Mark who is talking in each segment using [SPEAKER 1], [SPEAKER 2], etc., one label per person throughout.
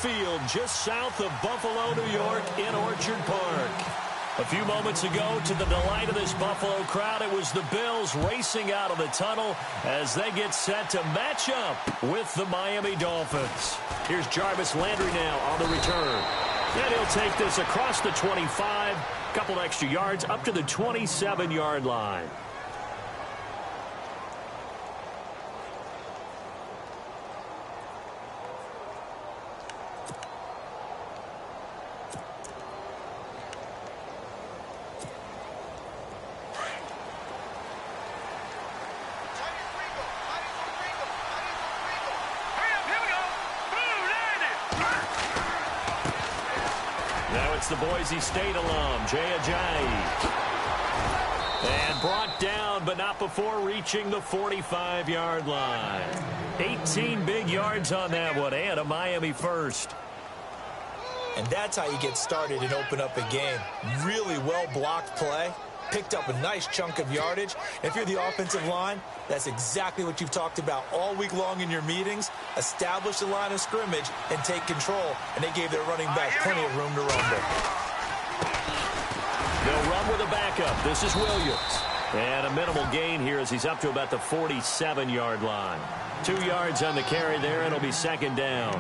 [SPEAKER 1] Field, just south of Buffalo, New York, in Orchard Park. A few moments ago, to the delight of this Buffalo crowd, it was the Bills racing out of the tunnel as they get set to match up with the Miami Dolphins. Here's Jarvis Landry now on the return. And he'll take this across the 25, a couple extra yards up to the 27-yard line. The Boise State alum, Jay Ajayi. And brought down, but not before reaching the 45-yard line. 18 big yards on that one, and a Miami first.
[SPEAKER 2] And that's how you get started and open up a game. Really well-blocked play. Picked up a nice chunk of yardage. And if you're the offensive line, that's exactly what you've talked about all week long in your meetings. Establish the line of scrimmage and take control. And they gave their running back plenty of room to rumble.
[SPEAKER 1] They'll run with a backup. This is Williams. And a minimal gain here as he's up to about the 47-yard line. 2 yards on the carry there, and it'll be second down.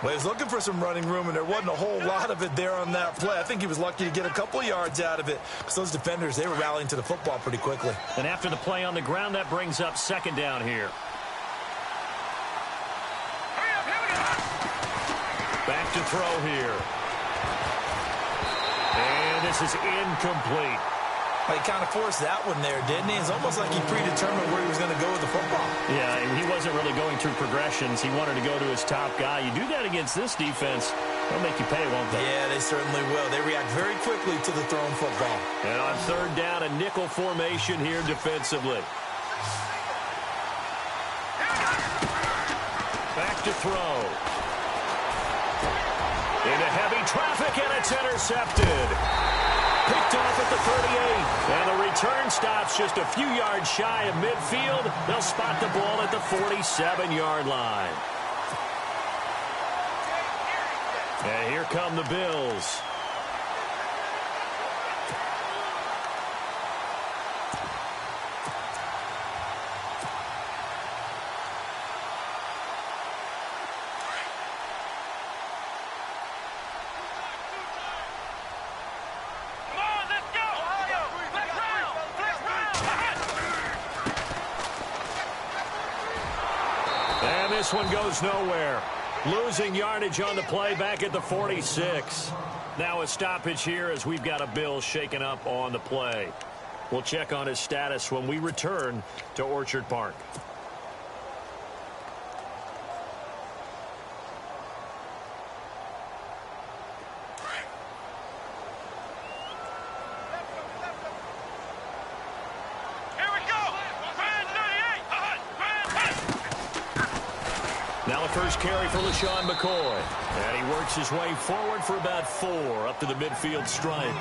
[SPEAKER 2] Well, he was looking for some running room, and there wasn't a whole lot of it there on that play. I think he was lucky to get a couple yards out of it because those defenders, they were rallying to the football pretty quickly.
[SPEAKER 1] And after the play on the ground, that brings up second down here. Back to throw here. And this is incomplete.
[SPEAKER 2] Well, he kind of forced that one there, didn't he? It's almost like he predetermined where he was going to go with the football.
[SPEAKER 1] Yeah, and he wasn't really going through progressions. He wanted to go to his top guy. You do that against this defense, they'll make you pay, won't they?
[SPEAKER 2] Yeah, they certainly will. They react very quickly to the thrown football.
[SPEAKER 1] And on third down, a nickel formation here defensively. Back to throw. Into heavy traffic, and it's intercepted. Picked off at the 38, and the return stops just a few yards shy of midfield. They'll spot the ball at the 47-yard line. And here come the Bills. This one goes nowhere. Losing yardage on the play back at the 46. Now a stoppage here as we've got a Bill shaken up on the play. We'll check on his status when we return to Orchard Park. Now the first carry for LaShawn McCoy. And he works his way forward for about 4 up to the midfield stripe.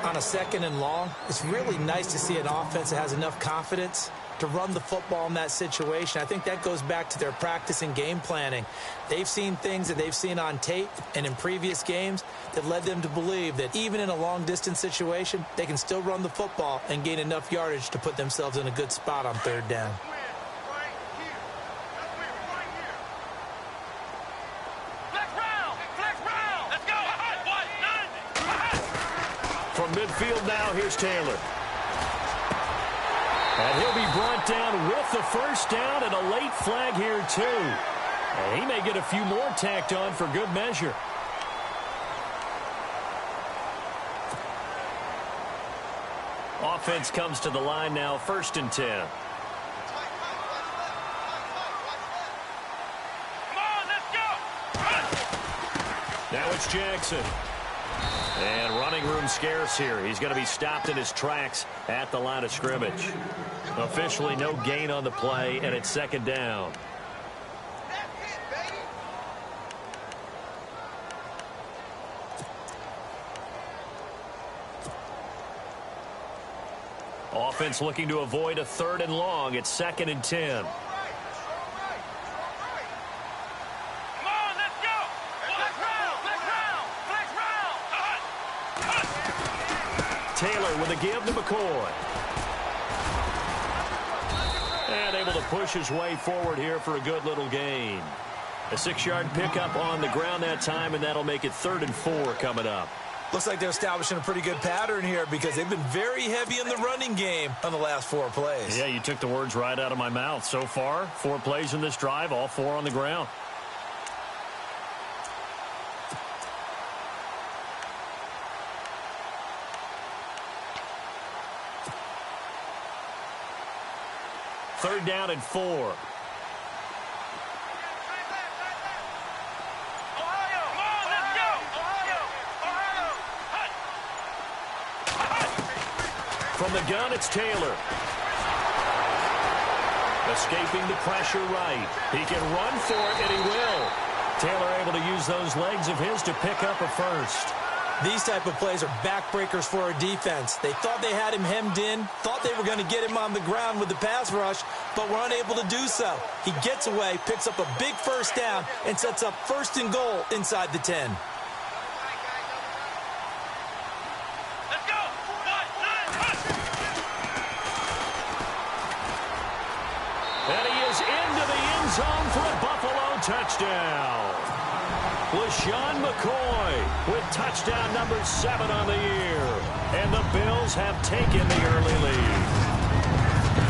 [SPEAKER 2] On a second and long, it's really nice to see an offense that has enough confidence to run the football in that situation. I think that goes back to their practice and game planning. They've seen things that they've seen on tape and in previous games that led them to believe that even in a long-distance situation, they can still run the football and gain enough yardage to put themselves in a good spot on third down.
[SPEAKER 1] From midfield now, here's Taylor. And he'll be brought down with the first down and a late flag here, too. And he may get a few more tacked on for good measure. Offense comes to the line now, 1st and 10. Now it's Jackson. And running room scarce here. He's going to be stopped in his tracks at the line of scrimmage. Officially no gain on the play, and it's 2nd down. Offense looking to avoid a 3rd and long. It's 2nd and 10.
[SPEAKER 3] Come on, let's go!
[SPEAKER 1] Taylor with a give to McCoy. And able to push his way forward here for a good little gain. A 6-yard pickup on the ground that time, and that'll make it 3rd and 4 coming up.
[SPEAKER 2] Looks like they're establishing a pretty good pattern here because they've been very heavy in the running game on the last 4 plays.
[SPEAKER 1] Yeah, you took the words right out of my mouth. So far, 4 plays in this drive, all 4 on the ground. Third down and 4. From the gun, it's Taylor. Escaping the pressure right. He can run for it, and he will. Taylor able to use those legs of his to pick up a first.
[SPEAKER 2] These type of plays are backbreakers for our defense. They thought they had him hemmed in, thought they were going to get him on the ground with the pass rush, but were unable to do so. He gets away, picks up a big first down, and sets up 1st and goal inside the 10.
[SPEAKER 1] And he is into the end zone for a Buffalo touchdown. LaShawn McCoy with touchdown number 7 on the year. And the Bills have taken the early lead.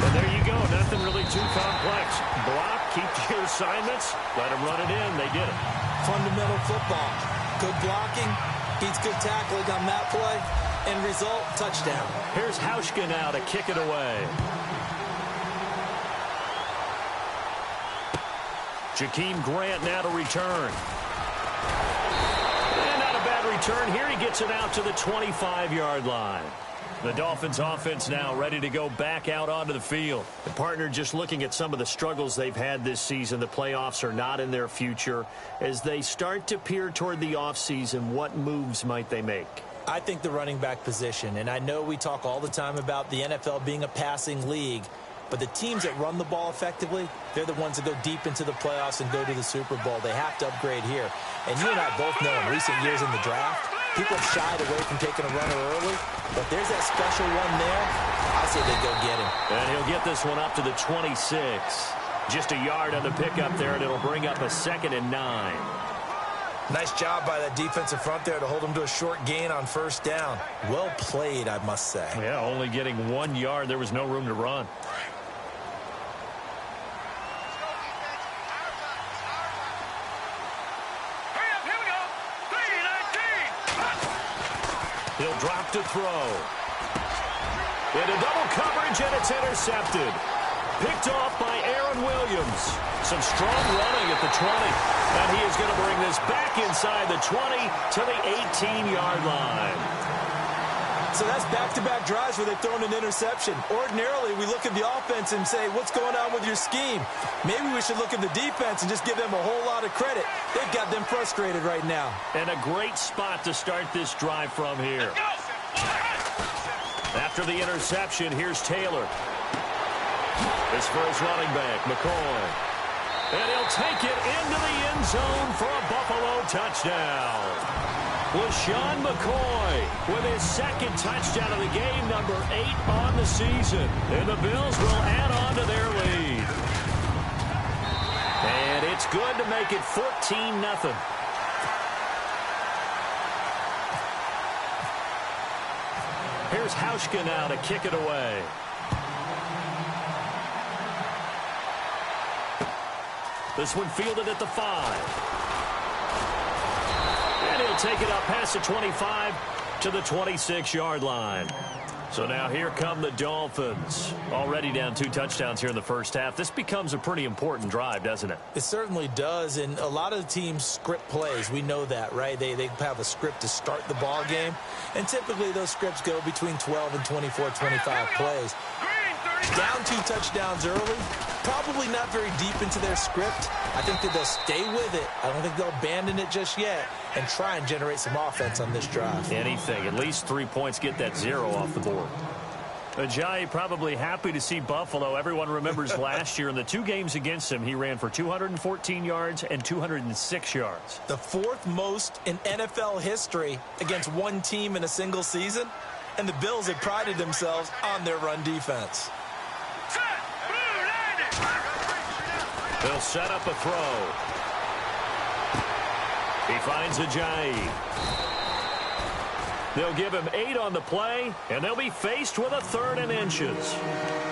[SPEAKER 1] And there you go. Nothing really too complex. Block, keep your assignments, let them run it in. They did it.
[SPEAKER 2] Fundamental football. Good blocking, beats good tackling on that play. End result, touchdown.
[SPEAKER 1] Here's Hauschka now to kick it away. Jakeem Grant now to return. And not a bad return here. He gets it out to the 25-yard line. The Dolphins offense now ready to go back out onto the field. The partner just looking at some of the struggles they've had this season. The playoffs are not in their future. As they start to peer toward the offseason, what moves might they make?
[SPEAKER 2] I think the running back position, and I know we talk all the time about the NFL being a passing league, but the teams that run the ball effectively, they're the ones that go deep into the playoffs and go to the Super Bowl. They have to upgrade here. And you and I both know in recent years in the draft, people have shied away from taking a runner early, but there's that special one there. I say they go get him.
[SPEAKER 1] And he'll get this one up to the 26. Just a yard on the pickup there, and it'll bring up a 2nd and 9.
[SPEAKER 2] Nice job by that defensive front there to hold him to a short gain on 1st down. Well played, I must say.
[SPEAKER 1] Yeah, only getting 1 yard. There was no room to run. He'll drop to throw. Into double coverage, and it's intercepted. Picked off by Aaron Williams. Some strong running at the 20. And he is going to bring this back inside the 20 to the 18-yard line.
[SPEAKER 2] So that's back-to-back drives where they've thrown an interception. Ordinarily, we look at the offense and say, what's going on with your scheme? Maybe we should look at the defense and just give them a whole lot of credit. They've got them frustrated right now.
[SPEAKER 1] And a great spot to start this drive from here. After the interception, here's Taylor. This for his running back, McCoy. And he'll take it into the end zone for a Buffalo touchdown. LaShawn McCoy with his 2nd touchdown of the game, number 8 on the season. And the Bills will add on to their lead. And it's good to make it 14-0. Here's Hauschka now to kick it away. This one fielded at the 5. And he'll take it up past the 25 to the 26-yard line. So now here come the Dolphins. Already down 2 touchdowns here in the first half. This becomes a pretty important drive, doesn't it?
[SPEAKER 2] It certainly does, and a lot of the teams script plays. We know that, right? They have a script to start the ball game, and typically those scripts go between 12 and 24, 25 plays. Down 2 touchdowns early, probably not very deep into their script. I think that they'll stay with it. I don't think they'll abandon it just yet and try and generate some offense on this drive.
[SPEAKER 1] Anything. At least 3 points, get that 0 off the board. Ajayi probably happy to see Buffalo. Everyone remembers last year in the 2 games against him, he ran for 214 yards and 206 yards.
[SPEAKER 2] The 4th most in NFL history against one team in a single season. And the Bills have prided themselves on their run defense.
[SPEAKER 1] They'll set up a throw. He finds Ajayi. They'll give him 8 on the play, and they'll be faced with a 3rd and inches.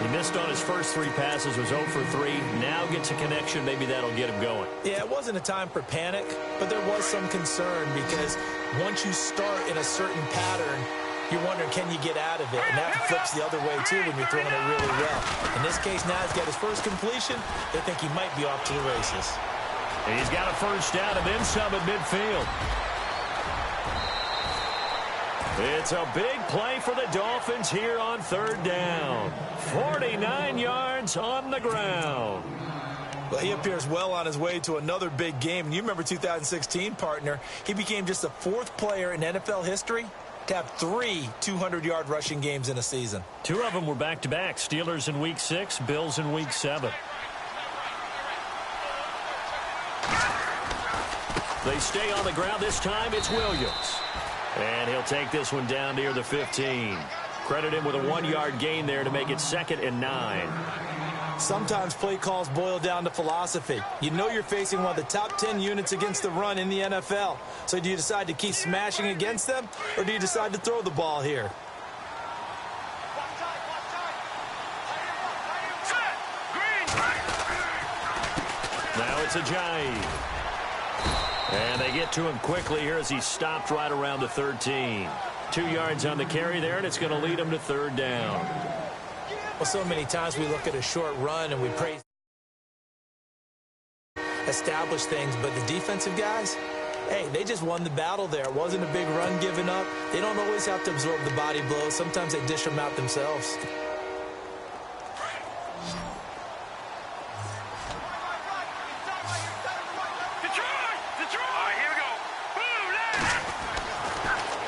[SPEAKER 1] He missed on his first 3 passes, was 0 for 3. Now gets a connection. Maybe that'll get him going.
[SPEAKER 2] Yeah, it wasn't a time for panic, but there was some concern because once you start in a certain pattern, you're wondering, can you get out of it? And that flips the other way, too, when you're throwing it really well. In this case, now he's got his first completion. They think he might be off to the races.
[SPEAKER 1] And he's got a first down and then some at midfield. It's a big play for the Dolphins here on 3rd down. 49 yards on the ground.
[SPEAKER 2] Well, he appears well on his way to another big game. And you remember 2016, partner. He became just the 4th player in NFL history to have 3 200-yard rushing games in a season.
[SPEAKER 1] 2 of them were back-to-back. Steelers in Week 6, Bills in Week 7. They stay on the ground. This time it's Williams. And he'll take this one down near the 15. Credit him with a 1-yard gain there to make it 2nd and 9.
[SPEAKER 2] Sometimes play calls boil down to philosophy. You know you're facing one of the top 10 units against the run in the NFL. So do you decide to keep smashing against them, or do you decide to throw the ball here?
[SPEAKER 1] Now it's Ajayi. And they get to him quickly here as he stopped right around the 13. 2 yards on the carry there, and it's going to lead him to 3rd down.
[SPEAKER 2] Well, so many times we look at a short run and we praise establish things, but the defensive guys, hey, they just won the battle there. It wasn't a big run given up. They don't always have to absorb the body blows. Sometimes they dish them out themselves.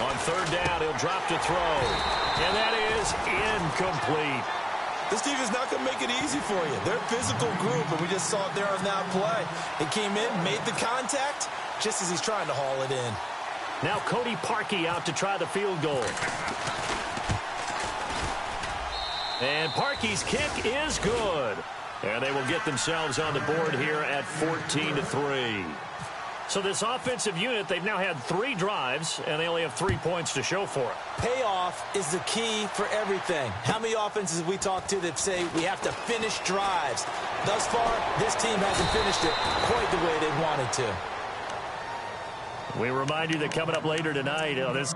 [SPEAKER 1] On 3rd down, he'll drop to throw. And that is incomplete.
[SPEAKER 2] This defense is not going to make it easy for you. They're a physical group, and we just saw it there on that play. They came in, made the contact, just as he's trying to haul it in.
[SPEAKER 1] Now Cody Parkey out to try the field goal. And Parkey's kick is good. And they will get themselves on the board here at 14-3. So this offensive unit, they've now had 3 drives, and they only have 3 points to show for it.
[SPEAKER 2] Payoff is the key for everything. How many offenses we talk to that say we have to finish drives? Thus far, this team hasn't finished it quite the way they wanted to.
[SPEAKER 1] We remind you that coming up later tonight, this...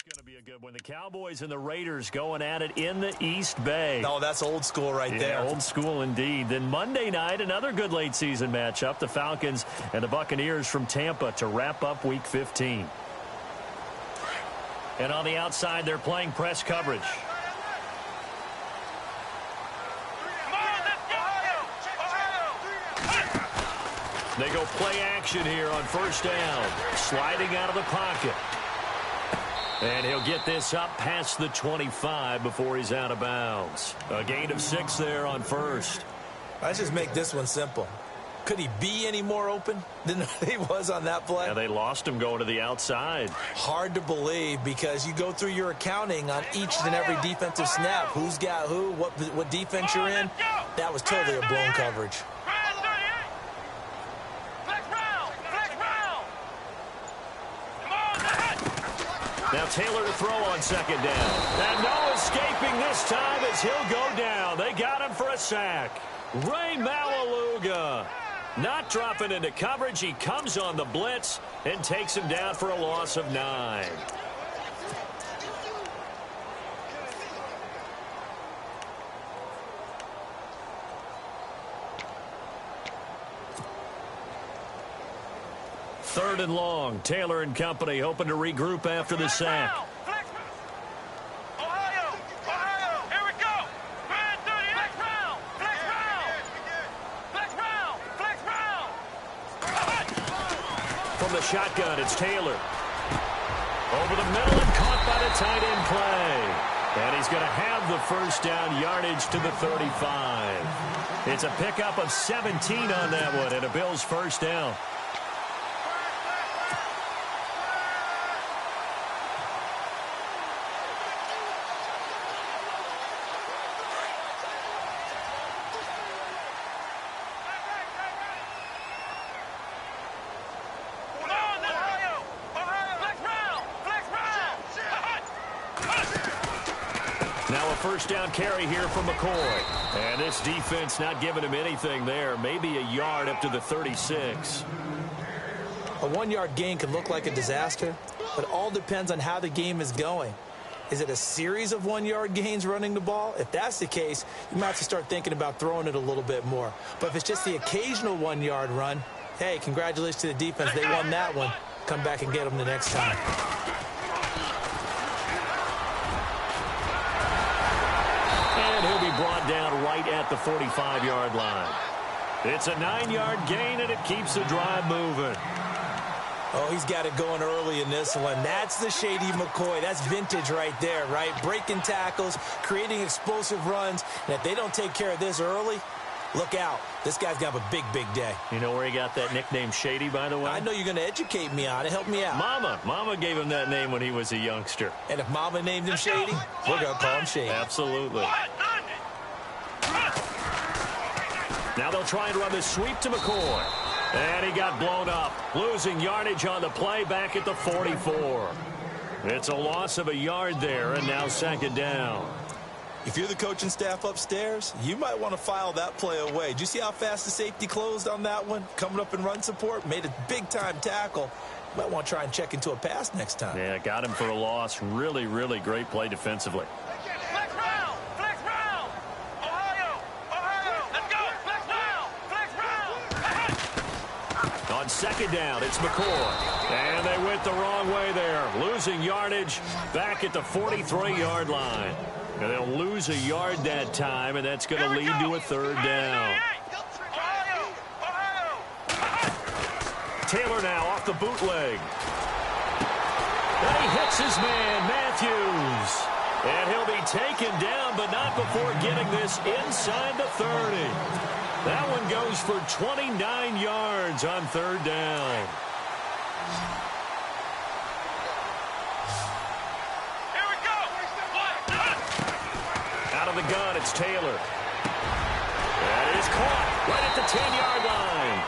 [SPEAKER 1] going to be a good one. The Cowboys and the Raiders going at it in the East Bay.
[SPEAKER 2] Oh, that's old school right there.
[SPEAKER 1] Old school indeed. Then Monday night, another good late season matchup. The Falcons and the Buccaneers from Tampa to wrap up Week 15. And on the outside, they're playing press coverage. They go play action here on 1st down. Sliding out of the pocket. And he'll get this up past the 25 before he's out of bounds. A gain of 6 there on 1st.
[SPEAKER 2] Let's just make this one simple. Could he be any more open than he was on that play?
[SPEAKER 1] Yeah, they lost him going to the outside.
[SPEAKER 2] Hard to believe because you go through your accounting on each and every defensive snap. Who's got who, what defense you're in. That was totally a blown coverage.
[SPEAKER 1] Now Taylor to throw on 2nd down. And no escaping this time as he'll go down. They got him for a sack. Ray Malaluga not dropping into coverage. He comes on the blitz and takes him down for a loss of 9. Third and long. Taylor and company hoping to regroup after the sack. From the shotgun, it's Taylor. Over the middle and caught by the tight end play. And he's going to have the first down yardage to the 35. It's a pickup of 17 on that one and a Bills first down. Now a first down carry here from McCoy. And this defense not giving him anything there. Maybe a yard up to the 36.
[SPEAKER 2] A 1-yard gain can look like a disaster, but it all depends on how the game is going. Is it a series of 1-yard gains running the ball? If that's the case, you might have to start thinking about throwing it a little bit more. But if it's just the occasional 1-yard run, hey, congratulations to the defense. They won that one. Come back and get them the next time.
[SPEAKER 1] He'll be brought down right at the 45-yard line. It's a 9-yard gain, and it keeps the drive moving.
[SPEAKER 2] Oh, he's got it going early in this one. That's the Shady McCoy. That's vintage right there, right? Breaking tackles, creating explosive runs. And if they don't take care of this early, look out. This guy's going to have a big, big day.
[SPEAKER 1] You know where he got that nickname Shady, by the way?
[SPEAKER 2] I know you're going to educate me on it. Help me out.
[SPEAKER 1] Mama gave him that name when he was a youngster.
[SPEAKER 2] And if Mama named him Shady, we're going to call him Shady.
[SPEAKER 1] Absolutely. Now they'll try and run this sweep to McCoy. And he got blown up, losing yardage on the play back at the 44. It's a loss of a yard there, and now second down.
[SPEAKER 2] If you're the coaching staff upstairs, you might want to file that play away. Did you see how fast the safety closed on that one? Coming up in run support, made a big-time tackle. Might want to try and check into a pass next time.
[SPEAKER 1] Yeah, got him for a loss. Really, really great play defensively. On second down, it's McCoy. And they went the wrong way there, losing yardage back at the 43-yard line. And they'll lose a yard that time, and that's going to lead to a third down. Taylor now off the bootleg. And he hits his man, Matthews. And he'll be taken down, but not before getting this inside the 30. That one goes for 29 yards on third down.
[SPEAKER 3] Here we go.
[SPEAKER 1] Out of the gun, it's Taylor. That is caught right at the 10-yard line.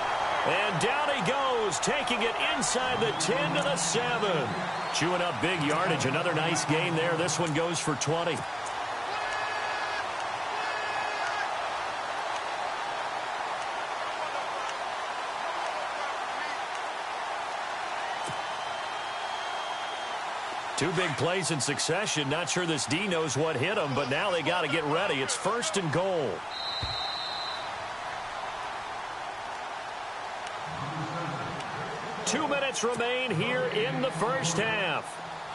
[SPEAKER 1] And down he goes, taking it inside the 10 to the 7. Chewing up big yardage. Another nice gain there. This one goes for 20. Two big plays in succession. Not sure this D knows what hit him, but now they got to get ready. It's first and goal. Two minutes remain here in the first half.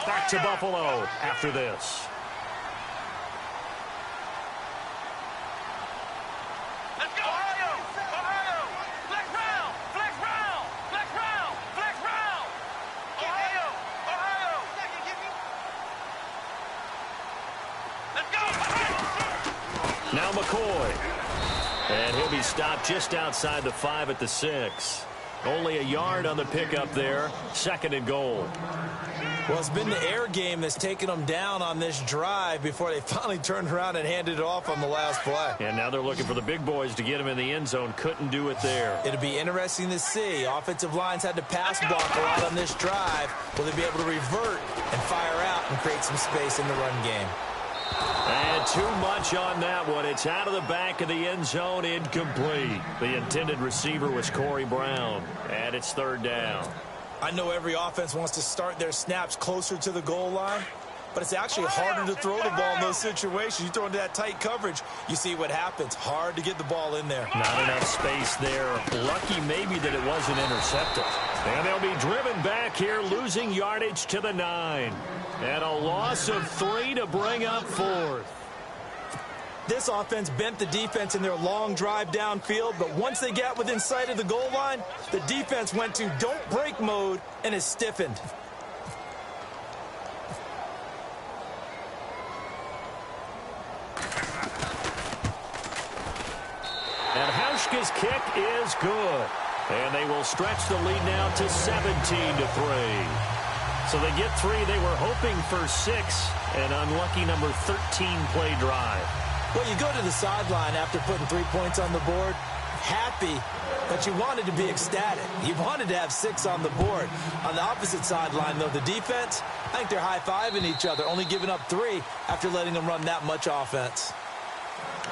[SPEAKER 1] Back to Buffalo after this.
[SPEAKER 3] Let's go. Ohio. Ohio. Flex round. Flex round. Flex round. Flex round. Ohio. Ohio. Let's go.
[SPEAKER 1] Now McCoy. And he'll be stopped just outside the 5 at the 6. Only a yard on the pickup there. Second and goal.
[SPEAKER 2] Well, it's been the air game that's taken them down on this drive before they finally turned around and handed it off on the last play.
[SPEAKER 1] And now they're looking for the big boys to get him in the end zone. Couldn't do it there.
[SPEAKER 2] It'll be interesting to see. Offensive lines had to pass block a lot on this drive. Will they be able to revert and fire out and create some space in the run game?
[SPEAKER 1] And too much on that one. It's out of the back of the end zone, incomplete. The intended receiver was Corey Brown, and it's third down.
[SPEAKER 2] I know every offense wants to start their snaps closer to the goal line, but it's actually harder to throw the ball in those situations. You throw into that tight coverage, you see what happens. Hard to get the ball in there.
[SPEAKER 1] Not enough space there. Lucky maybe that it wasn't intercepted. And they'll be driven back here, losing yardage to the 9. And a loss of 3 to bring up fourth.
[SPEAKER 2] This offense bent the defense in their long drive downfield, but once they got within sight of the goal line, the defense went to don't break mode and is stiffened.
[SPEAKER 1] Hauschka's kick is good. And they will stretch the lead now to 17-3. So they get 3. They were hoping for 6. An unlucky number 13 play drive.
[SPEAKER 2] Well, you go to the sideline after putting 3 points on the board, happy, but you wanted to be ecstatic. You wanted to have 6 on the board. On the opposite sideline, though, the defense, I think they're high-fiving each other, only giving up 3 after letting them run that much offense.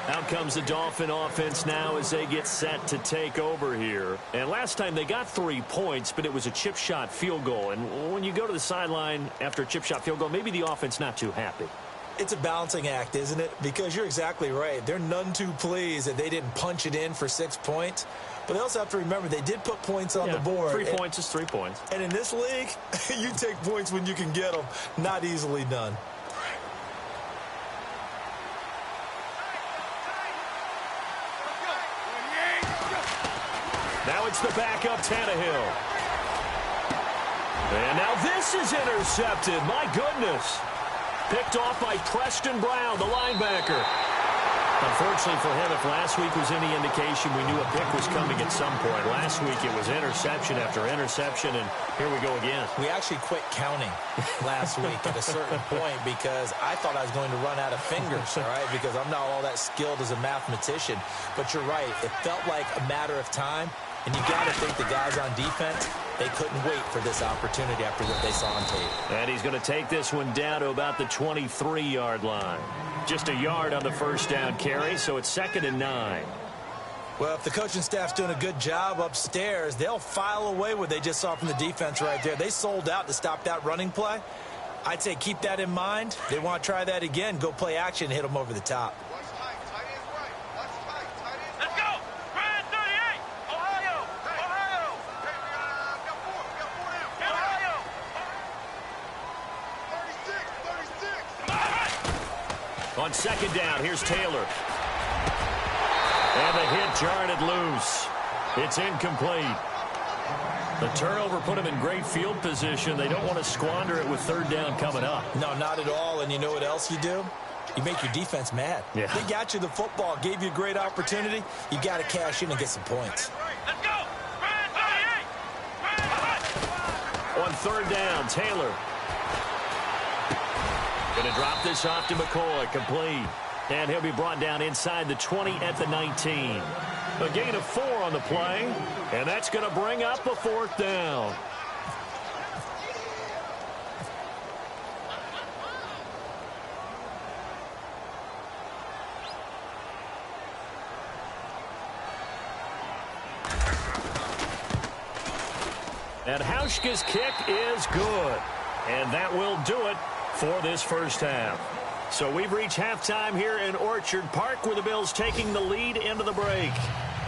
[SPEAKER 1] Out comes the Dolphin offense now as they get set to take over here. And last time they got 3 points, but it was a chip shot field goal. And when you go to the sideline after a chip shot field goal, maybe the offense not too happy.
[SPEAKER 2] It's a balancing act, isn't it? Because you're exactly right. They're none too pleased that they didn't punch it in for 6 points. But they also have to remember they did put points on the board.
[SPEAKER 1] 3 points is 3 points.
[SPEAKER 2] And in this league, you take points when you can get them. Not easily done.
[SPEAKER 1] Now it's the backup Tannehill. And now this is intercepted. My goodness. Picked off by Preston Brown, the linebacker. Unfortunately for him, if last week was any indication, we knew a pick was coming at some point. Last week it was interception after interception, and here we go again.
[SPEAKER 2] We actually quit counting last week at a certain point because I thought I was going to run out of fingers, all right, because I'm not all that skilled as a mathematician. But you're right. It felt like a matter of time. And you got to think the guys on defense, they couldn't wait for this opportunity after what they saw on tape.
[SPEAKER 1] And he's going to take this one down to about the 23-yard line. Just a yard on the first down carry, so it's 2nd and 9.
[SPEAKER 2] Well, if the coaching staff's doing a good job upstairs, they'll file away what they just saw from the defense right there. They sold out to stop that running play. I'd say keep that in mind. They want to try that again, go play action, and hit them over the top.
[SPEAKER 1] On 2nd down, here's Taylor. And the hit jarred it loose. It's incomplete. The turnover put them in great field position. They don't want to squander it with 3rd down coming up.
[SPEAKER 2] No, not at all. And you know what else you do? You make your defense mad.
[SPEAKER 1] Yeah.
[SPEAKER 2] They got you the football, gave you a great opportunity. You got to cash in and get some points.
[SPEAKER 3] Let's go!
[SPEAKER 1] On 3rd down, Taylor. Going to drop this off to McCoy, complete. And he'll be brought down inside the 20 at the 19. A gain of 4 on the play, and that's going to bring up a 4th down. And Hauschka's kick is good. And that will do it for this first half. So we've reached halftime here in Orchard Park, where the Bills taking the lead into the break.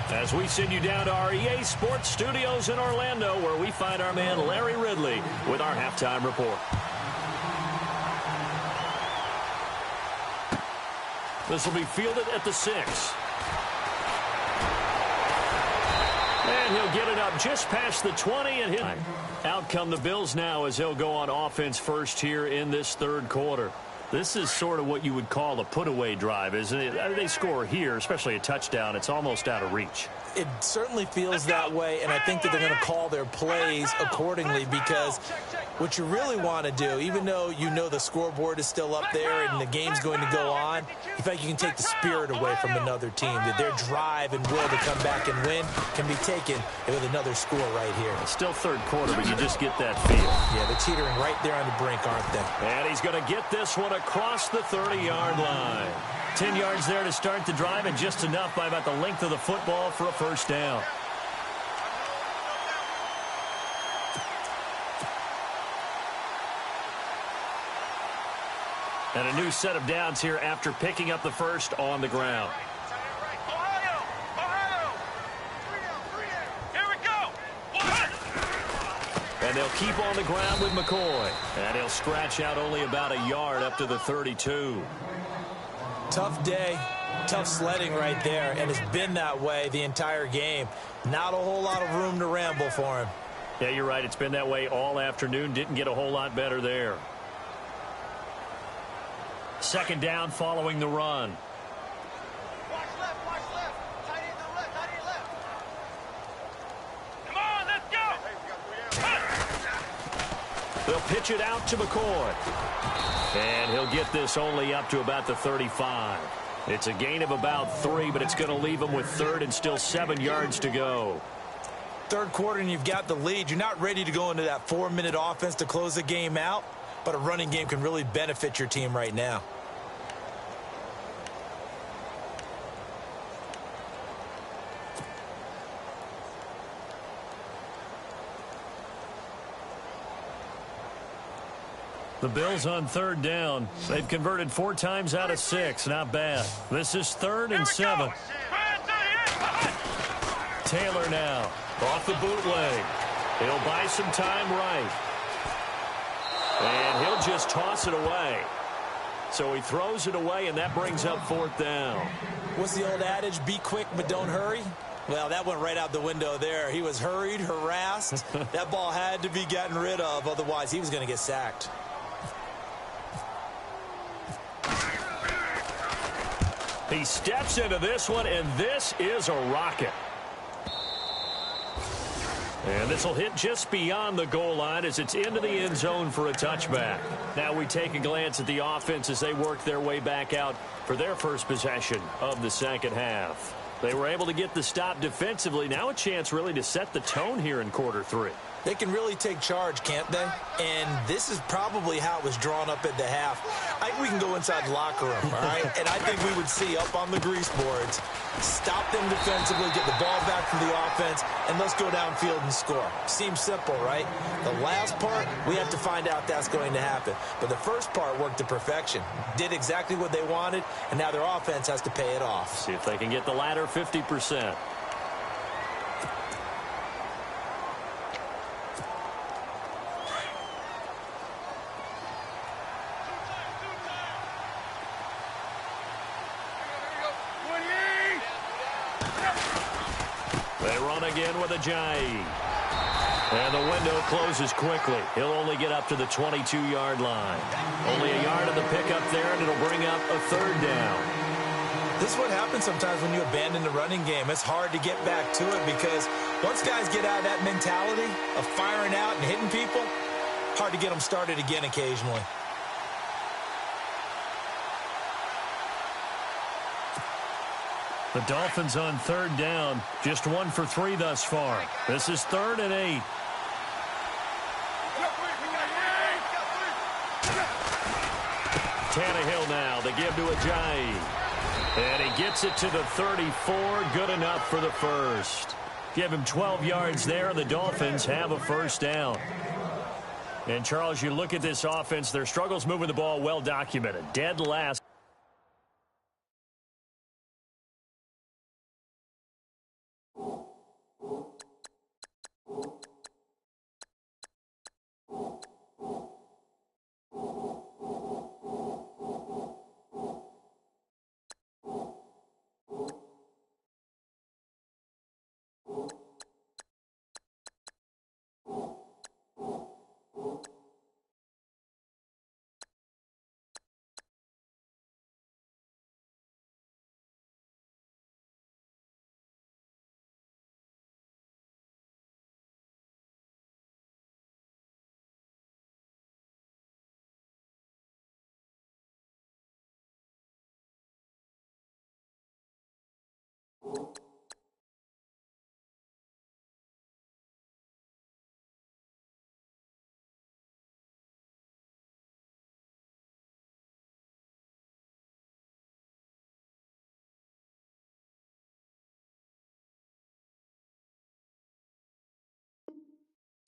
[SPEAKER 1] As we send you down to our EA Sports Studios in Orlando, where we find our man Larry Ridley with our halftime report. This will be fielded at the 6. And he'll get it up just past the 20 and hit. Out come the Bills now as they'll go on offense first here in this 3rd quarter. This is sort of what you would call a put-away drive, isn't it? They score here, especially a touchdown. It's almost out of reach.
[SPEAKER 2] It certainly feels that way, and I think that they're going to call their plays accordingly because what you really want to do, even though you know the scoreboard is still up there and the game's going to go on, you feel like you can take the spirit away from another team, that their drive and will to come back and win can be taken with another score right here.
[SPEAKER 1] It's still 3rd quarter, but you just get that feel.
[SPEAKER 2] Yeah, they're teetering right there on the brink, aren't they?
[SPEAKER 1] And he's going to get this one across the 30-yard line. 10 yards there to start the drive, and just enough by about the length of the football for a first down. And a new set of downs here after picking up the first on the ground.
[SPEAKER 3] Here we go!
[SPEAKER 1] And they'll keep on the ground with McCoy. And he'll scratch out only about a yard up to the 32.
[SPEAKER 2] Tough day, tough sledding right there, and it's been that way the entire game. Not a whole lot of room to ramble for him.
[SPEAKER 1] Yeah, you're right. It's been that way all afternoon. Didn't get a whole lot better there. 2nd down following the run.
[SPEAKER 3] Watch left, tight end to the left, tight end left.
[SPEAKER 1] They'll pitch it out to McCoy. And he'll get this only up to about the 35. It's a gain of about 3, but it's going to leave him with third and still 7 yards to go.
[SPEAKER 2] Third quarter and you've got the lead. You're not ready to go into that 4-minute offense to close the game out, but a running game can really benefit your team right now.
[SPEAKER 1] The Bills on third down. They've converted 4 times out of 6. Not bad. This is 3rd and 7. Taylor now off the bootleg. He'll buy some time right. And he'll just toss it away. So he throws it away, and that brings up 4th down.
[SPEAKER 2] What's the old adage? Be quick, but don't hurry. Well, that went right out the window there. He was hurried, harassed. That ball had to be gotten rid of. Otherwise, he was going to get sacked.
[SPEAKER 1] He steps into this one, and this is a rocket. And this will hit just beyond the goal line as it's into the end zone for a touchback. Now we take a glance at the offense as they work their way back out for their first possession of the second half. They were able to get the stop defensively. Now a chance really to set the tone here in quarter 3.
[SPEAKER 2] They can really take charge, can't they? And this is probably how it was drawn up at the half. I think we can go inside the locker room, all right? And I think we would see up on the grease boards, stop them defensively, get the ball back from the offense, and let's go downfield and score. Seems simple, right? The last part, we have to find out that's going to happen. But the first part worked to perfection. Did exactly what they wanted, and now their offense has to pay it off.
[SPEAKER 1] See if they can get the latter 50%. Again with Ajayi. And the window closes quickly. He'll only get up to the 22-yard line. Only a yard of the pickup there, and it'll bring up a 3rd down.
[SPEAKER 2] This is what happens sometimes when you abandon the running game. It's hard to get back to it because once guys get out of that mentality of firing out and hitting people, hard to get them started again occasionally.
[SPEAKER 1] The Dolphins on 3rd down, just 1 for 3 thus far. This is 3rd and 8. Tannehill now, the give to Ajayi. And he gets it to the 34, good enough for the first. Give him 12 yards there, and the Dolphins have a 1st down. And, Charles, you look at this offense, their struggles moving the ball well documented. Dead last.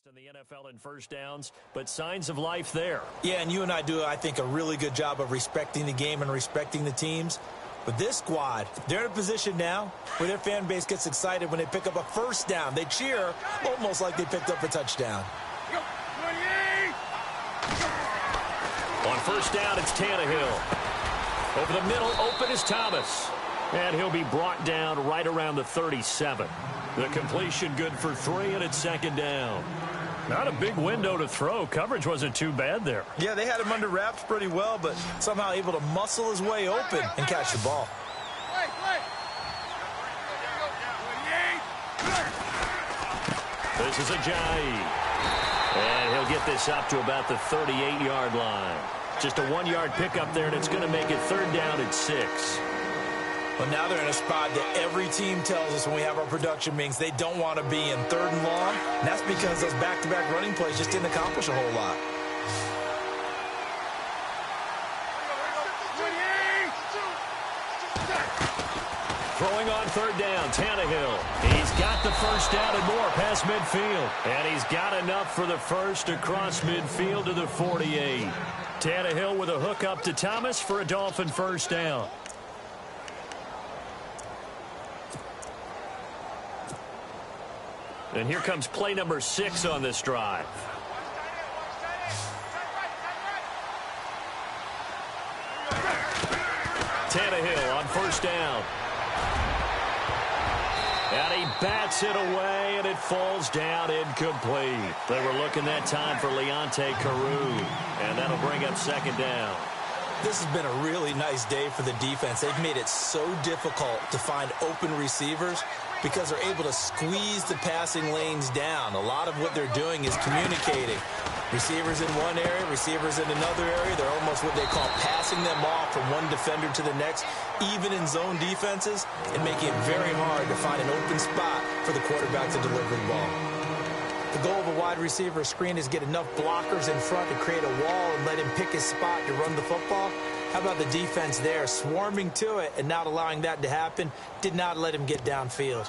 [SPEAKER 1] In the NFL in 1st downs, but signs of life there.
[SPEAKER 2] Yeah, and you and I do, I think, a really good job of respecting the game and respecting the teams. But this squad, they're in a position now where their fan base gets excited when they pick up a 1st down. They cheer almost like they picked up a touchdown.
[SPEAKER 1] On 1st down, it's Tannehill. Over the middle, open is Thomas. And he'll be brought down right around the 37. The completion good for 3, and it's 2nd down. Not a big window to throw. Coverage wasn't too bad there.
[SPEAKER 2] Yeah, they had him under wraps pretty well, but somehow able to muscle his way open and catch the ball.
[SPEAKER 1] This is Ajayi. And he'll get this up to about the 38-yard line. Just a 1-yard pickup there, and it's going to make it 3rd down and 6.
[SPEAKER 2] Well, now they're in a spot that every team tells us when we have our production meetings they don't want to be in 3rd and long. And that's because those back-to-back running plays just didn't accomplish a whole lot.
[SPEAKER 1] Throwing on 3rd down, Tannehill. He's got the first down and more past midfield. And he's got enough for the first across midfield to the 48. Tannehill with a hook up to Thomas for a Dolphin first down. And here comes play number 6 on this drive. Tannehill on first down. And he bats it away, and it falls down incomplete. They were looking that time for Leonte Carew, and that'll bring up 2nd down.
[SPEAKER 2] This has been a really nice day for the defense. They've made it so difficult to find open receivers because they're able to squeeze the passing lanes down. A lot of what they're doing is communicating. Receivers in one area, receivers in another area. They're almost what they call passing them off from one defender to the next, even in zone defenses, and making it very hard to find an open spot for the quarterback to deliver the ball. The goal of a wide receiver screen is get enough blockers in front to create a wall and let him pick his spot to run the football. How about the defense there, swarming to it and not allowing that to happen? Did not let him get downfield.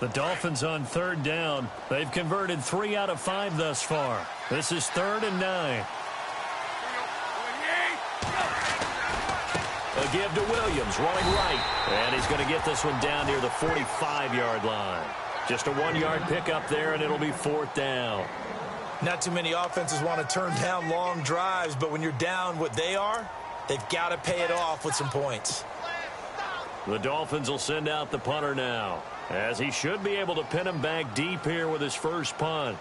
[SPEAKER 1] The Dolphins on 3rd down. They've converted 3 out of 5 thus far. This is 3rd and 9. A give to Williams, running right. And he's going to get this one down near the 45-yard line. Just a 1-yard pickup there, and it'll be 4th down.
[SPEAKER 2] Not too many offenses want to turn down long drives, but when you're down what they are, they've got to pay it off with some points.
[SPEAKER 1] The Dolphins will send out the punter now, as he should be able to pin him back deep here with his first punt.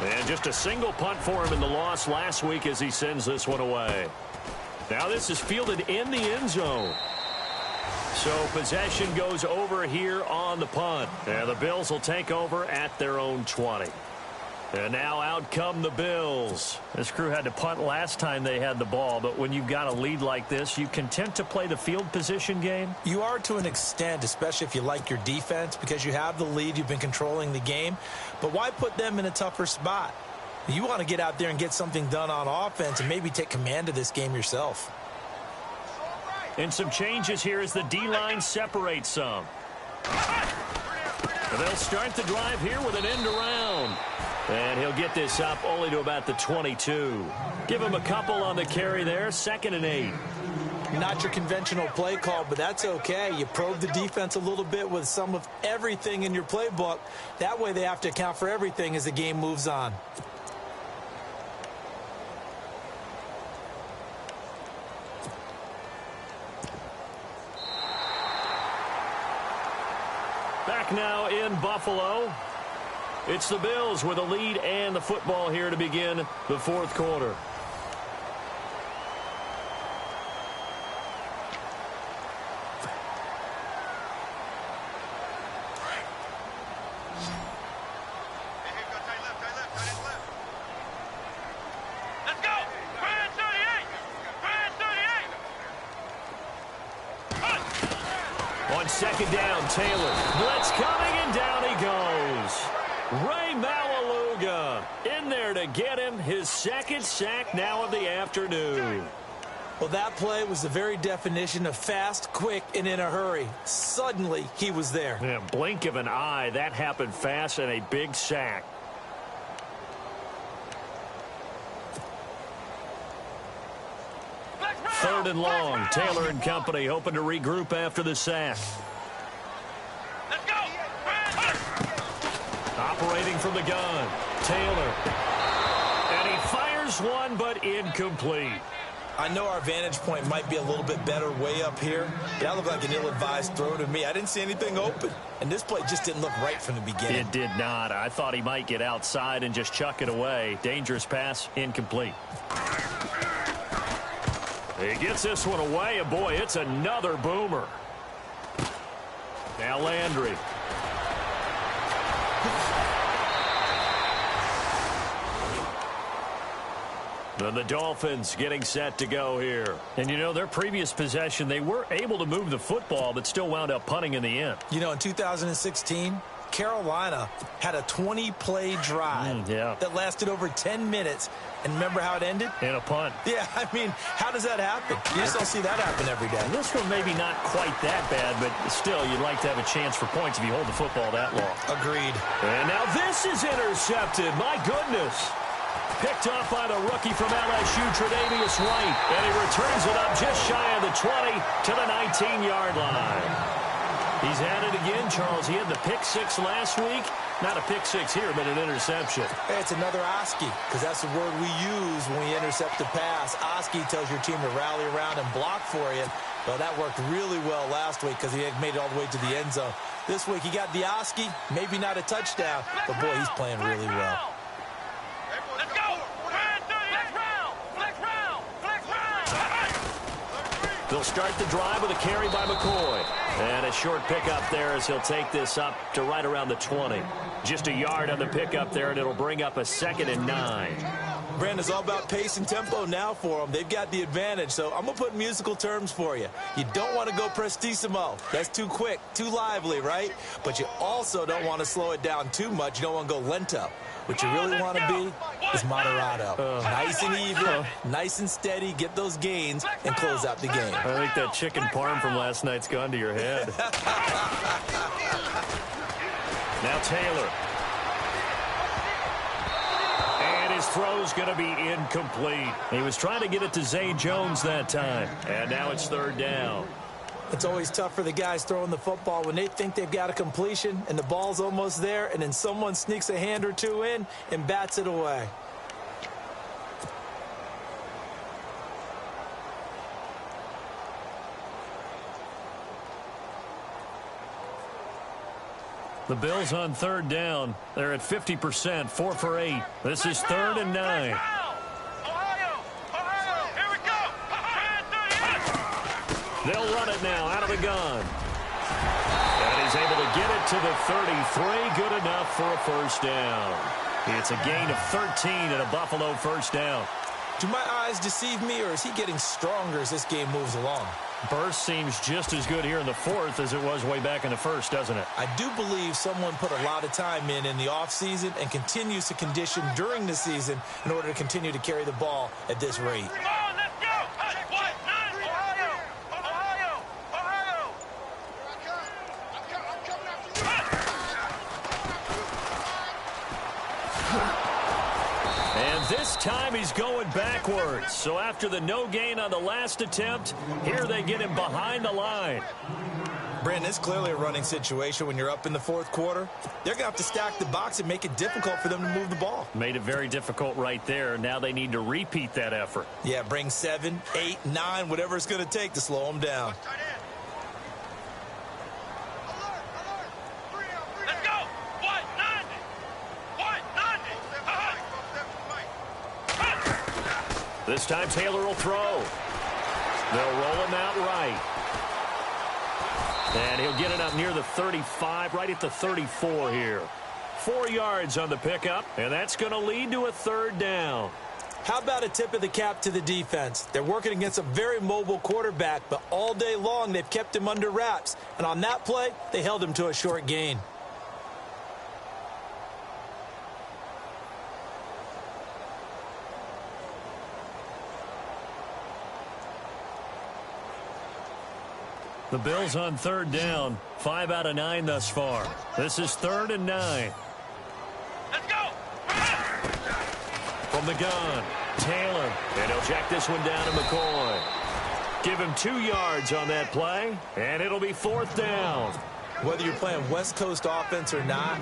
[SPEAKER 1] And just a single punt for him in the loss last week as he sends this one away. Now this is fielded in the end zone. So possession goes over here on the punt. And the Bills will take over at their own 20. And now out come the Bills. This crew had to punt last time they had the ball, but when you've got a lead like this, you content to play the field position game?
[SPEAKER 2] You are to an extent, especially if you like your defense, because you have the lead, you've been controlling the game. But why put them in a tougher spot? You want to get out there and get something done on offense and maybe take command of this game yourself.
[SPEAKER 1] And some changes here as the D-line separates some. And they'll start the drive here with an end around. And he'll get this up only to about the 22. Give him a couple on the carry there. 2nd and 8.
[SPEAKER 2] Not your conventional play call, but that's okay. You probe the defense a little bit with some of everything in your playbook. That way they have to account for everything as the game moves on.
[SPEAKER 1] Back now in Buffalo. It's the Bills with a lead and the football here to begin the 4th quarter.
[SPEAKER 3] Let's go! Brand 38! Brand 38!
[SPEAKER 1] On 2nd down, Taylor. Blitz coming, and down he goes. Ray Malaluga in there to get him his 2nd sack now of the afternoon.
[SPEAKER 2] Well, that play was the very definition of fast, quick, and in a hurry. Suddenly, he was there.
[SPEAKER 1] Yeah, blink of an eye, that happened fast, and a big sack. Third and long. Taylor and company hoping to regroup after the sack.
[SPEAKER 3] Let's go!
[SPEAKER 1] Operating from the gun, Taylor. And he fires one, but incomplete.
[SPEAKER 2] I know our vantage point might be a little bit better way up here. That looked like an ill-advised throw to me. I didn't see anything open. And this play just didn't look right from the beginning.
[SPEAKER 1] It did not. I thought he might get outside and just chuck it away. Dangerous pass, incomplete. He gets this one away, and boy, it's another boomer. Now Landry. And the Dolphins getting set to go here. And, you know, their previous possession, they were able to move the football, but still wound up punting in the end.
[SPEAKER 2] You know, in 2016, Carolina had a 20-play drive that lasted over 10 minutes. And remember how it ended?
[SPEAKER 1] In a punt.
[SPEAKER 2] Yeah, I mean, how does that happen? You just don't see that happen every day.
[SPEAKER 1] And this one maybe not quite that bad, but still, you'd like to have a chance for points if you hold the football that long.
[SPEAKER 2] Agreed.
[SPEAKER 1] And now this is intercepted. My goodness. Picked off by the rookie from LSU, Tre'Davious White. And he returns it up just shy of the 20 to the 19-yard line. He's had it again, Charles. He had the pick six last week. Not a pick six here, but an interception.
[SPEAKER 2] Hey, it's another Oski, because that's the word we use when we intercept a pass. Oski tells your team to rally around and block for you. Well, that worked really well last week because he had made it all the way to the end zone. This week he got the Oski, maybe not a touchdown, but boy, he's playing really well.
[SPEAKER 3] Let's go. Flex round. Flex round. Flex round.
[SPEAKER 1] They'll start the drive with a carry by McCoy. And a short pickup there as he'll take this up to right around the 20. Just a yard on the pickup there, and it'll bring up a 2nd and 9.
[SPEAKER 2] Brandon, it's all about pace and tempo now for them. They've got the advantage, so I'm going to put musical terms for you. You don't want to go prestissimo. That's too quick, too lively, right? But you also don't want to slow it down too much. You don't want to go lento. What you really want to be is moderato. Nice and even, nice and steady, get those gains, and close out the game.
[SPEAKER 1] I think that chicken parm from last night's gone to your head. Now Taylor. And his throw's going to be incomplete. He was trying to get it to Zay Jones that time. And now it's 3rd down.
[SPEAKER 2] It's always tough for the guys throwing the football when they think they've got a completion and the ball's almost there, and then someone sneaks a hand or two in and bats it away.
[SPEAKER 1] The Bills on 3rd down. They're at 50%, 4 for 8. This is 3rd and 9. They'll run it now out of the gun. And he's able to get it to the 33. Good enough for a 1st down. It's a gain of 13 and a Buffalo 1st down.
[SPEAKER 2] Do my eyes deceive me, or is he getting stronger as this game moves along?
[SPEAKER 1] Burst seems just as good here in the 4th as it was way back in the 1st, doesn't it?
[SPEAKER 2] I do believe someone put a lot of time in the offseason and continues to condition during the season in order to continue to carry the ball at this rate.
[SPEAKER 3] Come on, let's go. Ohio.
[SPEAKER 1] And this time he's going backwards. So after the no gain on the last attempt, here they get him behind the line.
[SPEAKER 2] Brandon, it's clearly a running situation when you're up in the 4th quarter. They're going to have to stack the box and make it difficult for them to move the ball.
[SPEAKER 1] Made it very difficult right there. Now they need to repeat that effort.
[SPEAKER 2] Yeah, bring 7, 8, 9, whatever it's going to take to slow them down.
[SPEAKER 3] Let's go. 190.
[SPEAKER 1] This time Taylor will throw. They'll roll him out right. And he'll get it up near the 35, right at the 34 here. 4 yards on the pickup, and that's going to lead to a 3rd down.
[SPEAKER 2] How about a tip of the cap to the defense? They're working against a very mobile quarterback, but all day long they've kept him under wraps. And on that play, they held him to a short gain.
[SPEAKER 1] The Bills on 3rd down. 5 out of 9 thus far. This is 3rd and 9.
[SPEAKER 3] Let's go.
[SPEAKER 1] From the gun, Taylor. And he'll jack this one down to McCoy. Give him 2 yards on that play, and it'll be 4th down.
[SPEAKER 2] Whether you're playing West Coast offense or not,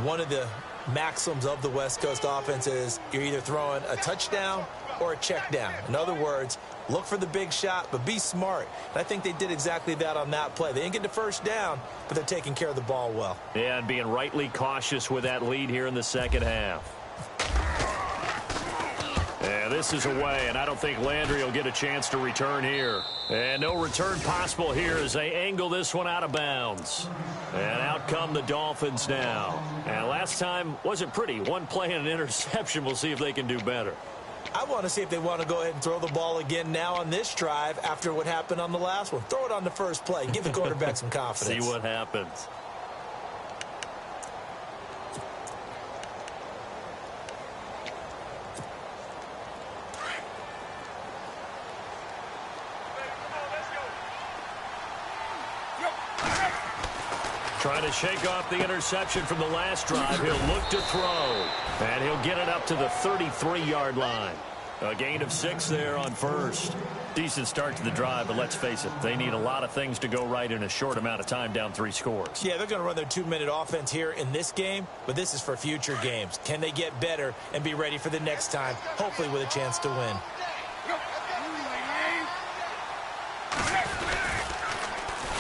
[SPEAKER 2] one of the maxims of the West Coast offense is you're either throwing a touchdown or a check down. In other words, look for the big shot, but be smart. And I think they did exactly that on that play. They didn't get the 1st down, but they're taking care of the ball well.
[SPEAKER 1] Yeah, and being rightly cautious with that lead here in the 2nd half. And this is away, and I don't think Landry will get a chance to return here. And no return possible here as they angle this one out of bounds. And out come the Dolphins now. And last time wasn't pretty. One play and an interception. We'll see if they can do better.
[SPEAKER 2] I want to see if they want to go ahead and throw the ball again now on this drive after what happened on the last one. Throw it on the first play. Give the quarterback some confidence.
[SPEAKER 1] See what happens. Trying to shake off the interception from the last drive. He'll look to throw. And he'll get it up to the 33-yard line. A gain of 6 there on first. Decent start to the drive, but let's face it, they need a lot of things to go right in a short amount of time, down 3 scores.
[SPEAKER 2] Yeah, they're going to run their 2-minute offense here in this game, but this is for future games. Can they get better and be ready for the next time, hopefully with a chance to win?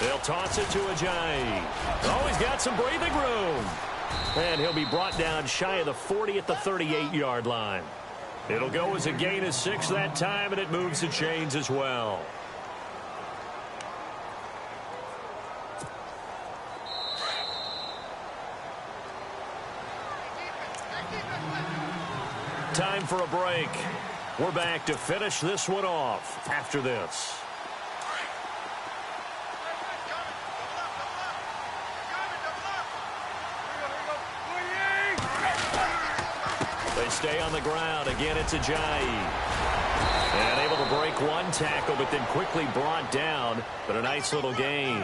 [SPEAKER 1] They'll toss it to Ajayi. Oh, he's got some breathing room. And he'll be brought down shy of the 40 at the 38-yard line. It'll go as a gain of 6 that time, and it moves the chains as well. Time for a break. We're back to finish this one off after this. They stay on the ground. Again, it's Ajayi. And able to break one tackle, but then quickly brought down. But a nice little gain.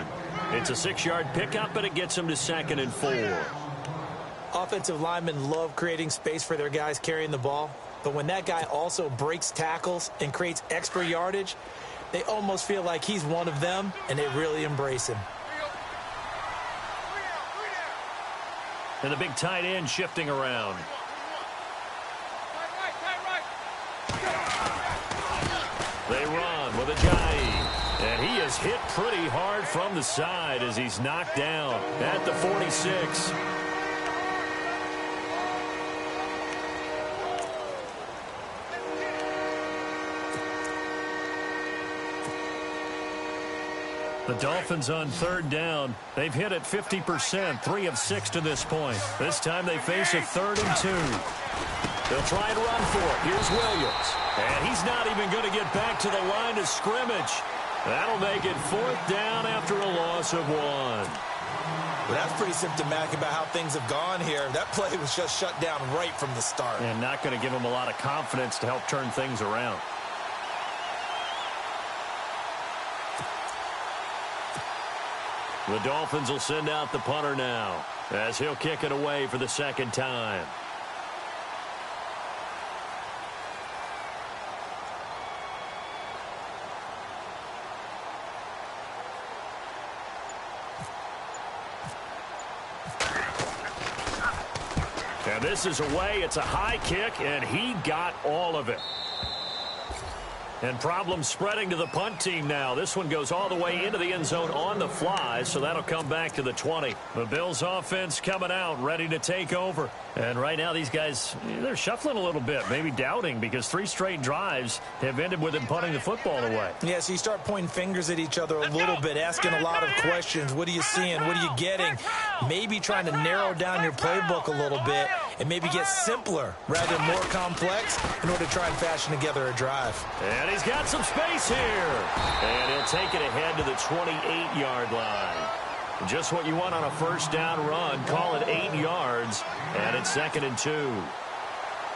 [SPEAKER 1] It's a 6-yard pickup, but it gets them to 2nd and 4.
[SPEAKER 2] Offensive linemen love creating space for their guys carrying the ball. But when that guy also breaks tackles and creates extra yardage, they almost feel like he's one of them, and they really embrace him.
[SPEAKER 1] And the big tight end shifting around. They run with Ajayi. And he is hit pretty hard from the side as he's knocked down at the 46. The Dolphins on 3rd down. They've hit it 50%, 3 of 6 to this point. This time they face a 3rd and 2. They'll try and run for it. Here's Williams. And he's not even going to get back to the line of scrimmage. That'll make it 4th down after a loss of 1.
[SPEAKER 2] Well, that's pretty symptomatic about how things have gone here. That play was just shut down right from the start.
[SPEAKER 1] And not going to give him a lot of confidence to help turn things around. The Dolphins will send out the punter now as he'll kick it away for the 2nd time. And this is away. It's a high kick, and he got all of it. And problems spreading to the punt team now. This one goes all the way into the end zone on the fly, so that'll come back to the 20. The Bills offense coming out, ready to take over. And right now these guys, they're shuffling a little bit, maybe doubting, because 3 straight drives have ended with them punting the football away.
[SPEAKER 2] Yeah, so you start pointing fingers at each other a little bit, asking a lot of questions. What are you seeing? What are you getting? Maybe trying to narrow down your playbook a little bit and maybe get simpler rather than more complex in order to try and fashion together a drive.
[SPEAKER 1] And he's got some space here. And he'll take it ahead to the 28-yard line. Just what you want on a 1st down run. Call it 8 yards. And it's 2nd and 2.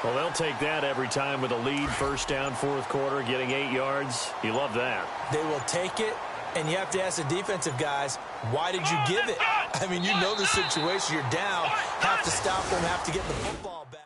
[SPEAKER 1] Well, they'll take that every time with a lead. 1st down, 4th quarter, getting 8 yards. You love that.
[SPEAKER 2] They will take it. And you have to ask the defensive guys, why did you give it? I mean, you know the situation. You're down. Have to stop them. Have to get the football back.